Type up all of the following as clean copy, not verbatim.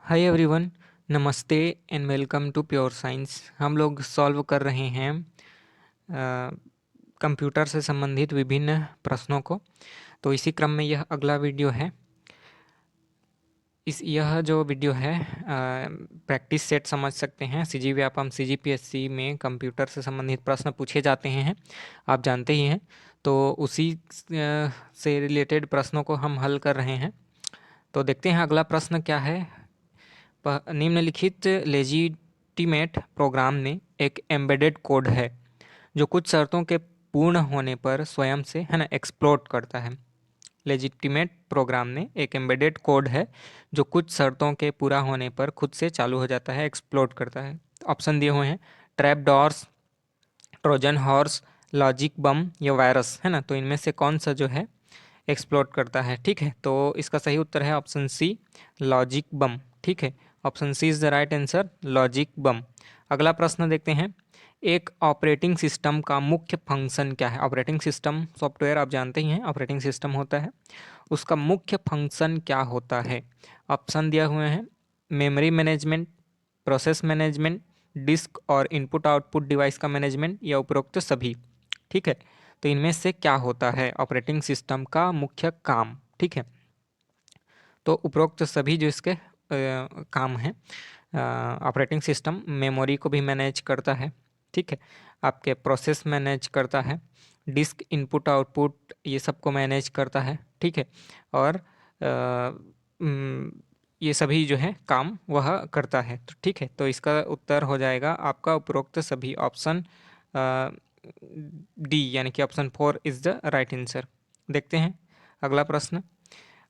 हाय everyone, नमस्ते and welcome to pure science. हम लोग सॉल्व कर रहे हैं कंप्यूटर से संबंधित विभिन्न प्रश्नों को। तो इसी क्रम में यह अगला वीडियो है। यह जो वीडियो है प्रैक्टिस सेट समझ सकते हैं। सीजीव्यापम सीजीपीएससी में कंप्यूटर से संबंधित प्रश्न पूछे जाते हैं, आप जानते ही हैं। तो उसी से रिलेटेड प्रश्नों को हम हल कर रहे हैं। तो देखते हैं अगला प्रश्न क्या है। निम्नलिखित लेजिटिमेट प्रोग्राम में एक एम्बेडेड कोड है जो कुछ शर्तों के पूर्ण होने पर स्वयं से है ना एक्सप्लोड करता है। लेजिटिमेट प्रोग्राम में एक एम्बेडेड कोड है जो कुछ शर्तों के पूरा होने पर खुद से चालू हो जाता है, एक्सप्लोड करता है। ऑप्शन दिए हुए हैं ट्रैप डॉर्स, ट्रोजन हॉर्स, लॉजिक बम या वायरस, है ना। तो इनमें से कौन सा जो है एक्सप्लोड करता है? ठीक है, तो इसका सही उत्तर है ऑप्शन सी, लॉजिक बम। ठीक है, option C is the right answer, logic bomb. अगला प्रश्न देखते हैं। एक ऑपरेटिंग सिस्टम का मुख्य फंक्शन क्या है? ऑपरेटिंग सिस्टम सॉफ्टवेयर आप जानते ही हैं, ऑपरेटिंग सिस्टम होता है, उसका मुख्य फंक्शन क्या होता है? ऑप्शन दिया हुए हैं memory management, process management, disk और इनपुट आउटपुट डिवाइस का मैनेजमेंट या उपरोक्त सभी। ठीक है, तो इनमें से क्या होता है ऑपरेटिंग सिस्टम का मुख्य काम? ठीक है, तो उपरोक्त सभी जो इसके काम हैं। ऑपरेटिंग सिस्टम मेमोरी को भी मैनेज करता है, ठीक है, आपके प्रोसेस मैनेज करता है, डिस्क इनपुट आउटपुट ये सब को मैनेज करता है, ठीक है, और ये सभी जो है काम वह करता है। तो ठीक है, तो इसका उत्तर हो जाएगा आपका उपरोक्त सभी, ऑप्शन डी, यानी कि option 4 is the right answer. देखते हैं अगला प्रश्न।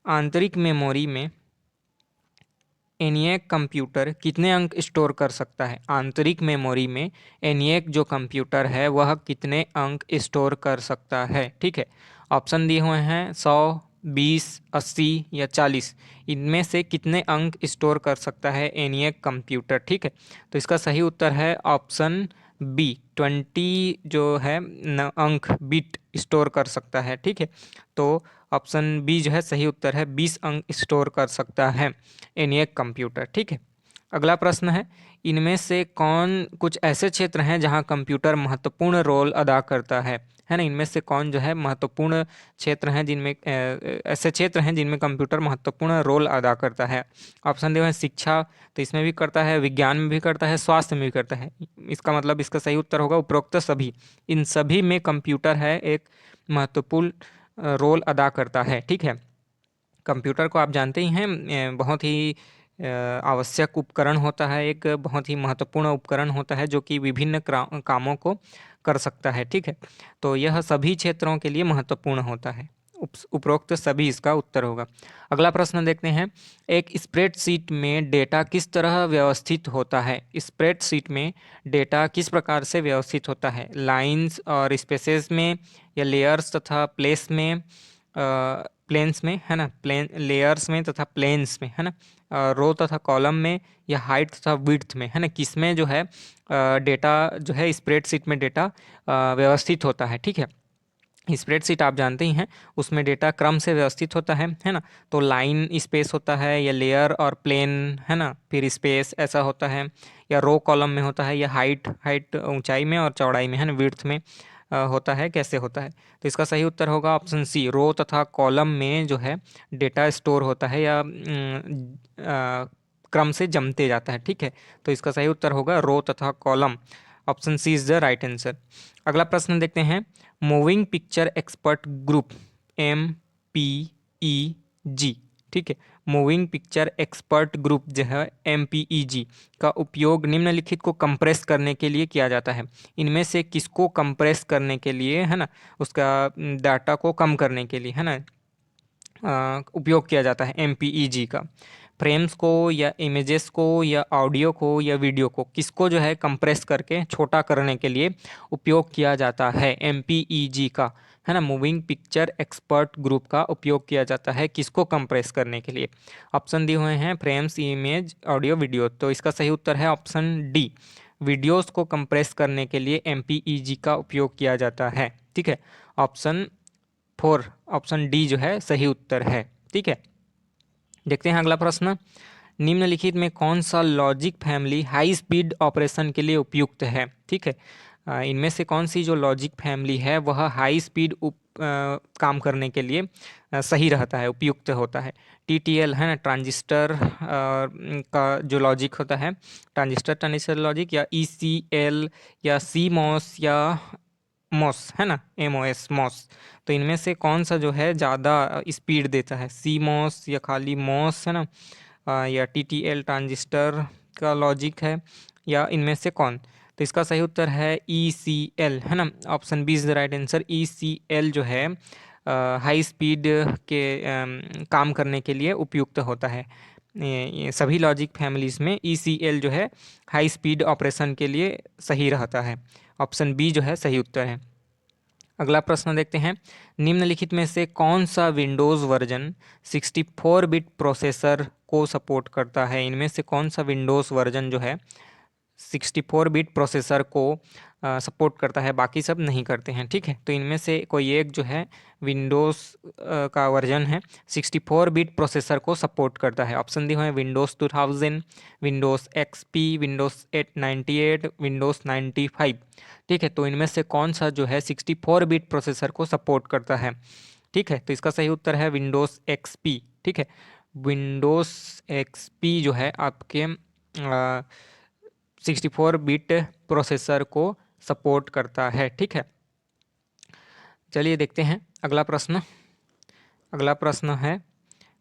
आंतरिक मेमोरी में एनिएक कंप्यूटर कितने अंक स्टोर कर सकता है? आंतरिक मेमोरी में एनिएक जो कंप्यूटर है वह कितने अंक स्टोर कर सकता है? ठीक है, ऑप्शन दिए हुए हैं 100, 20, 80 या 40। इनमें से कितने अंक स्टोर कर सकता है एनिएक कंप्यूटर? ठीक है, तो इसका सही उत्तर है ऑप्शन बी, 20 जो है अंक बिट स्टोर कर सकता है। ठीक है, तो ऑप्शन बी जो है सही उत्तर है, 20 अंक स्टोर कर सकता है एनिएक कंप्यूटर। ठीक है, अगला प्रश्न है। इनमें से कौन कुछ ऐसे क्षेत्र हैं जहां कंप्यूटर महत्वपूर्ण रोल अदा करता है ना? इनमें से कौन जो है महत्वपूर्ण क्षेत्र हैं जिनमें ऐसे क्षेत्र हैं जिनमें कंप्यूटर महत्वपूर्ण रोल अदा करता है? ऑप्शन दिए हैं शिक्षा, तो इसमें भी करता है, विज्ञान में भी करता है, स्वास्थ्य में भी करता है। इसका मतलब इसका सही उत्तर होगा उपरोक्त सभी। इन सभी में कंप्यूटर है एक महत्वपूर्ण रोल अदा करता है। ठीक है, कंप्यूटर को आप जानते ही हैं, बहुत ही आवश्यक उपकरण होता है, एक बहुत ही महत्वपूर्ण उपकरण होता है जो कि विभिन्न कामों को कर सकता है। ठीक है, तो यह सभी क्षेत्रों के लिए महत्वपूर्ण होता है। उपरोक्त सभी इसका उत्तर होगा। अगला प्रश्न देखते हैं। एक स्प्रेडशीट में डेटा किस तरह व्यवस्थित होता है? स्प्रेडशीट में डेटा किस प्रकार से व्यवस्थित होता है? लाइंस और स्पेसेस में, या लेयर्स तथा प्लेस में, प्लेन्स में, है ना, प्लेन लेयर्स में तथा प्लेन्स में, है ना, रो तथा कॉलम में, या हाइट तथा विड्थ में, है ना, किसमें जो है डेटा जो है स्प्रेडशीट में डेटा व्यवस्थित होता है? ठीक है, स्प्रेडशीट आप जानते ही हैं, उसमें डेटा क्रम से व्यवस्थित होता है ना। तो लाइन स्पेस होता है, या लेयर और प्लेन, है ना, फिर स्पेस ऐसा होता है, या रो कॉलम में होता है, या हाइट हाइट ऊंचाई में और चौड़ाई में, है ना, विड्थ में होता है, कैसे होता है? तो इसका सही उत्तर होगा ऑप्शन सी, रो तथा कॉलम में जो है डेटा स्टोर होता है, या क्रम से जमते जाता है। ठीक है, तो इसका सही उत्तर होगा रो तथा column, option C is the right answer. अगला प्रश्न देखते हैं। Moving picture expert group, MPEG, ठीक है, मूविंग पिक्चर एक्सपर्ट ग्रुप जो है MPEG का उपयोग निम्नलिखित को कंप्रेस करने के लिए किया जाता है। इनमें से किसको कंप्रेस करने के लिए, है ना, उसका डाटा को कम करने के लिए, है ना, उपयोग किया जाता है MPEG का? फ्रेम्स को, या इमेजेस को, या ऑडियो को, या वीडियो को, किसको जो है कंप्रेस करके छोटा करने के लिए उपयोग किया जाता है MPEG का, है ना? मूविंग पिक्चर एक्सपर्ट ग्रुप का उपयोग किया जाता है किसको कंप्रेस करने के लिए? ऑप्शन दिए हुए हैं फ्रेम्स, इमेज, ऑडियो, वीडियो। तो इसका सही उत्तर है ऑप्शन डी, वीडियोस को कंप्रेस करने के लिए MPEG का उपयोग किया जाता है। ठीक है, ऑप्शन 4, ऑप्शन डी जो है सही उत्तर है। ठीक है, देखते हैं अगला प्रश्न। निम्नलिखित में कौन सा logic family high speed operation के लिए उपयुक्त है? ठीक है, इनमें से कौन सी जो लॉजिक फैमिली है वह हाई स्पीड काम करने के लिए सही रहता है, उपयुक्त होता है? TTL है ना, ट्रांजिस्टर का जो लॉजिक होता है, ट्रांजिस्टर लॉजिक, या ECL, या CMOS, या मॉस है ना, MOS मॉस। तो इनमें से कौन सा जो है ज़्यादा स्पीड देता है? CMOS या खाली मॉस है ना, या TTL ट्रांजिस्टर का लॉजिक है, या इनमें से कौन? तो इसका सही उत्तर है ECL है ना, option B is the right answer. ECL जो है हाई स्पीड के काम करने के लिए उपयुक्त होता है। ये सभी लॉजिक फैमिलीज में ECL जो है हाई स्पीड ऑपरेशन के लिए सही रहता है। ऑप्शन बी जो है सही उत्तर है। अगला प्रश्न देखते हैं, निम्नलिखित में से कौन सा विंडोज़ वर्जन 64 बिट प्रोसेसर को सपोर्ट करता है? इनमें से कौन सा विंडोज़ वर्जन जो है 64 बिट प्रोसेसर को सपोर्ट करता है, बाकी सब नहीं करते हैं? ठीक है, तो इनमें से कोई एक जो है विंडोज़ का वर्जन है 64 बिट प्रोसेसर को सपोर्ट करता है। ऑप्शन दिए हुए हैं Windows 2000, Windows XP, Windows 898, Windows 95। ठीक है, तो इनमें से कौन सा जो है 64 बिट प्रोसेसर को सपोर्ट करता है? ठीक है, तो इसका सही उत्तर है विंडोज़ XP। ठीक है, विंडोज़ XP जो है आपके 64 बिट प्रोसेसर को सपोर्ट करता है। ठीक है, चलिए देखते हैं अगला प्रश्न। अगला प्रश्न है,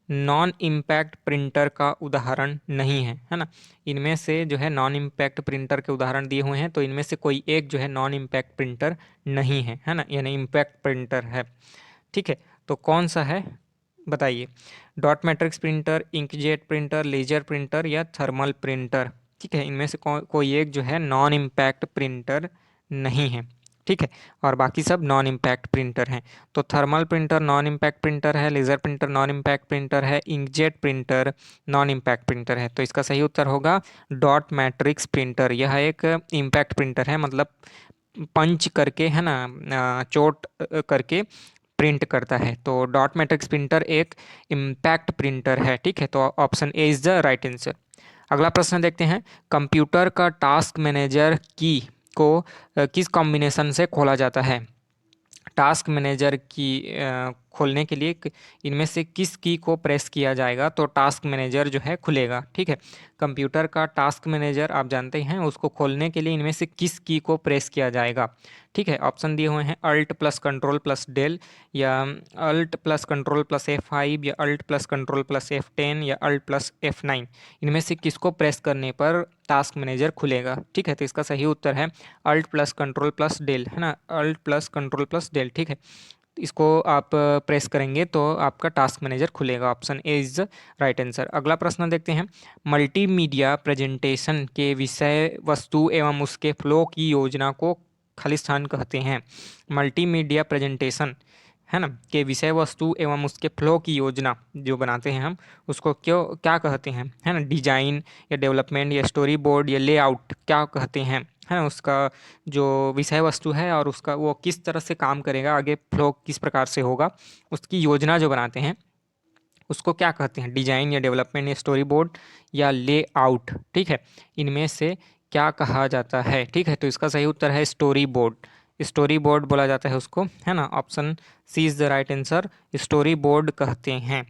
नॉन इम्पैक्ट प्रिंटर का उदाहरण नहीं है ना। इनमें से जो है नॉन इम्पैक्ट प्रिंटर के उदाहरण दिए हुए हैं, तो इनमें से कोई एक जो है नॉन इम्पैक्ट प्रिंटर नहीं है ना, यानी इम्पैक्ट प्रिंटर है। ठीक है, तो कौन सा है बताइए? Dot matrix printer, inkjet printer, laser printer, या थर्मल प्रिंटर? ठीक है, इनमें से कोई एक जो है नॉन इम्पैक्ट प्रिंटर नहीं है। ठीक है, और बाकी सब नॉन इम्पैक्ट प्रिंटर हैं। तो thermal printer non impact printer है, laser printer non impact printer है, inkjet printer non impact printer है। तो इसका सही उत्तर होगा डॉट मैट्रिक्स प्रिंटर। यह एक इम्पैक्ट प्रिंटर है, मतलब पंच करके है ना, चोट करके प्रिंट करता है। तो डॉट मैट्रिक्स प्रिंटर एक इम्पैक्ट प्रिंटर है। ठीक है, तो option A is the right answer. अगला प्रश्न देखते हैं, कंप्यूटर का टास्क मैनेजर की को किस कॉम्बिनेशन से खोला जाता है? टास्क मैनेजर की खोलने के लिए इनमें से किस की को प्रेस किया जाएगा तो टास्क मैनेजर जो है खुलेगा? ठीक है, कंप्यूटर का टास्क मैनेजर आप जानते हैं, उसको खोलने के लिए इनमें से किस की को प्रेस किया जाएगा? ठीक है, ऑप्शन दिए हुए हैं alt plus control plus del, या alt plus control plus F5, या alt plus control plus F10, या अल्ट प्लस F9। इनमें से किसको प्रेस करने पर टास्क मैनेजर खुलेगा? ठीक है, तो इसका सही उत्तर है alt plus control plus del है ना, alt plus control plus del. ठीक है, इसको आप प्रेस करेंगे तो आपका टास्क मैनेजर खुलेगा। Option A is the right answer. अगला प्रश्न देखते हैं, मल्टीमीडिया प्रेजेंटेशन के विषय वस्तु एवं उसके फ्लो की योजना को खालिस्तान कहते हैं। मल्टीमीडिया प्रेजेंटेशन है ना के विषय वस्तु एवं उसके फ्लो की योजना जो बनाते हैं हम, उसको क्या कहते हैं? है ना, डिजाइन या डेवलपमेंट या स्टोरी बोर्ड या लेआउट क्या कहते हैं? है ना, उसका जो विषय वस्तु है और उसका वो किस तरह से काम करेगा, आगे फ्लो किस प्रकार से होगा, उसकी योजना जो बनाते हैं उसको क्या कहते हैं? डिजाइन या डेवलपमेंट या स्टोरी बोर्ड या लेआउट? ठीक है, इनमें से क्या कहा जाता है? ठीक है, तो इसका सही उत्तर है स्टोरी बोर्ड। स्टोरी बोर्ड बोला जाता है उसको, है ना। Option C is the right answer, story board कहते हैं।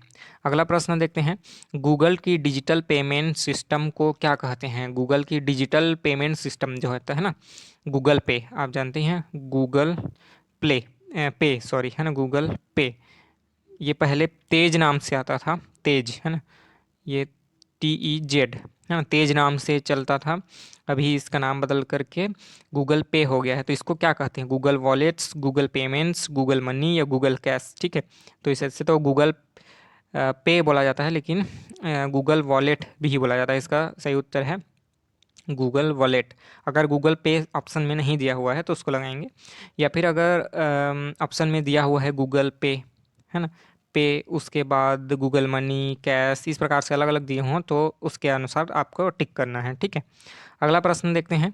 अगला प्रश्न देखते हैं, गूगल की डिजिटल पेमेंट सिस्टम को क्या कहते हैं? गूगल की डिजिटल पेमेंट सिस्टम जो होता है ना, गूगल पे आप जानते हैं, गूगल प्ले पे सॉरी है ना, गूगल पे, ये पहले तेज नाम से आता था, तेज है ना, ये TEZ है ना, तेज नाम से चलता था। अभी इसका नाम बदल करके गूगल पे हो गया है। तो इसको क्या कहते हैं? Google wallets, Google payments, Google money, या गूगल कैश? ठीक है, तो इस ऐसे तो गूगल पे बोला जाता है, लेकिन गूगल वॉलेट भी बोला जाता है। इसका सही उत्तर है गूगल वॉलेट। अगर गूगल पे ऑप्शन में नहीं दिया हुआ है तो उसको लगाएंगे, या फिर अगर ऑप्शन में दिया हुआ है गूगल पे है ना, पे उसके बाद गूगल मनी, कैश, इस प्रकार से अलग अलग दिए हों तो उसके अनुसार आपको टिक करना है। ठीक है, अगला प्रश्न देखते हैं,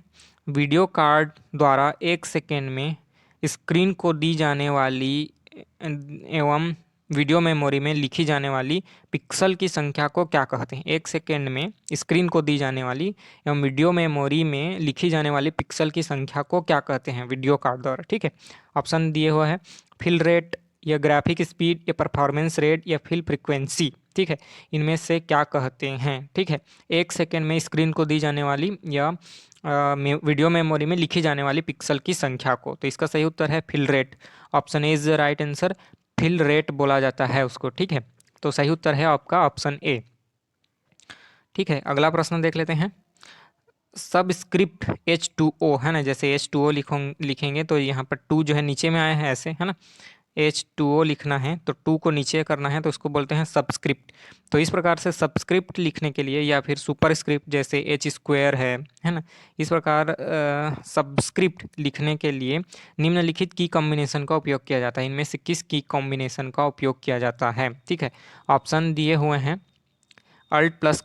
वीडियो कार्ड द्वारा 1 सेकेंड में स्क्रीन को दी जाने वाली एवं वीडियो मेमोरी में लिखी जाने वाली पिक्सल की संख्या को क्या कहते हैं? 1 सेकेंड में स्क्रीन को दी जाने वाली एवं वीडियो मेमोरी में लिखी जाने वाली पिक्सल की संख्या को क्या कहते हैं वीडियो कार्ड द्वारा? ठीक है, ऑप्शन दिए हुआ है फिल रेट या ग्राफिक स्पीड या परफॉर्मेंस रेट या फिल फ्रिक्वेंसी। ठीक है, इनमें से क्या कहते हैं? ठीक है, 1 सेकेंड में स्क्रीन को दी जाने वाली या वीडियो मेमोरी में लिखी जाने वाली पिक्सल की संख्या को। तो इसका सही उत्तर है fill rate. Option A is the right answer. Fill rate बोला जाता है उसको। ठीक है, तो सही उत्तर है आपका ऑप्शन ए। ठीक है, अगला प्रश्न देख लेते हैं। सबस्क्रिप्ट H2O है ना, जैसे H2O लिखेंगे तो यहाँ पर 2 जो है नीचे में आया है ऐसे, है ना। H2O लिखना है तो 2 को नीचे करना है, तो उसको बोलते हैं सबस्क्रिप्ट। तो इस प्रकार से सबस्क्रिप्ट लिखने के लिए या फिर सुपरस्क्रिप्ट जैसे H² है ना, इस प्रकार सबस्क्रिप्ट लिखने के लिए निम्नलिखित की कॉम्बिनेशन का उपयोग किया जाता है। इनमें से किस की कॉम्बिनेशन का उपयोग किया जाता है? ठीक है, ऑप्शन दिए हुए हैं अल्ट प्लस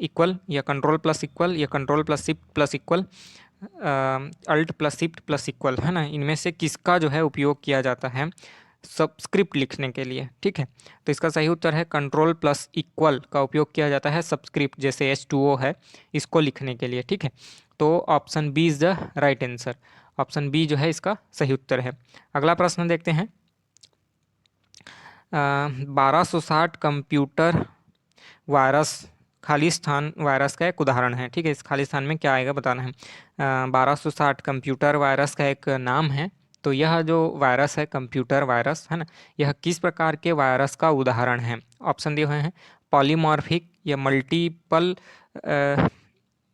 इक्वल या कंट्रोल प्लस इक्वल या control plus shift plus equal, alt plus shift plus equal, है ना। इनमें से किसका जो है उपयोग किया जाता है सबस्क्रिप्ट लिखने के लिए? ठीक है, तो इसका सही उत्तर है कंट्रोल प्लस इक्वल का उपयोग किया जाता है सबस्क्रिप्ट जैसे H2O है इसको लिखने के लिए। ठीक है, तो option B is the right answer. Option B जो है इसका सही उत्तर है। अगला प्रश्न देखते हैं। 1260 कंप्यूटर वायरस खाली स्थान वायरस का एक उदाहरण है। ठीक है, इस खाली स्थान में क्या आएगा बताना है। 1260 कंप्यूटर वायरस का एक नाम है। तो यह जो वायरस है कंप्यूटर वायरस, है ना, यह किस प्रकार के वायरस का उदाहरण है? ऑप्शन दिए हुए हैं पॉलीमॉर्फिक या मल्टीपल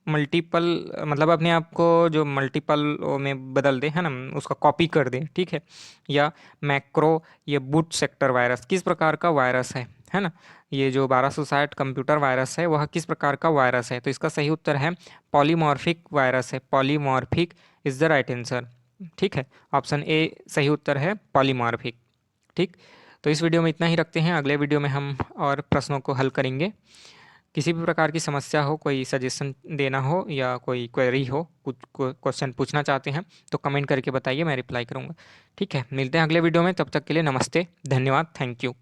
मल्टीपल मतलब अपने आप को जो मल्टीपल में बदल दे, है ना, उसका कॉपी कर दे। ठीक है, या मैक्रो या बूट सेक्टर वायरस किस प्रकार का वायरस है ना। ये जो 1260 कंप्यूटर वायरस है वह किस प्रकार का वायरस है? तो इसका सही उत्तर है पॉलीमॉर्फिक वायरस है। Polymorphic is the right answer. ठीक है, ऑप्शन ए सही उत्तर है पॉलीमॉर्फिक। ठीक, तो इस वीडियो में इतना ही रखते हैं। अगले वीडियो में हम और प्रश्नों को हल करेंगे। किसी भी प्रकार की समस्या हो, कोई सजेशन देना हो या कोई क्वेरी हो, कुछ क्वेश्चन पूछना चाहते हैं तो कमेंट करके बताइए, मैं रिप्लाई करूँगा। ठीक है, मिलते हैं अगले वीडियो में, तब तक के लिए नमस्ते, धन्यवाद, थैंक यू।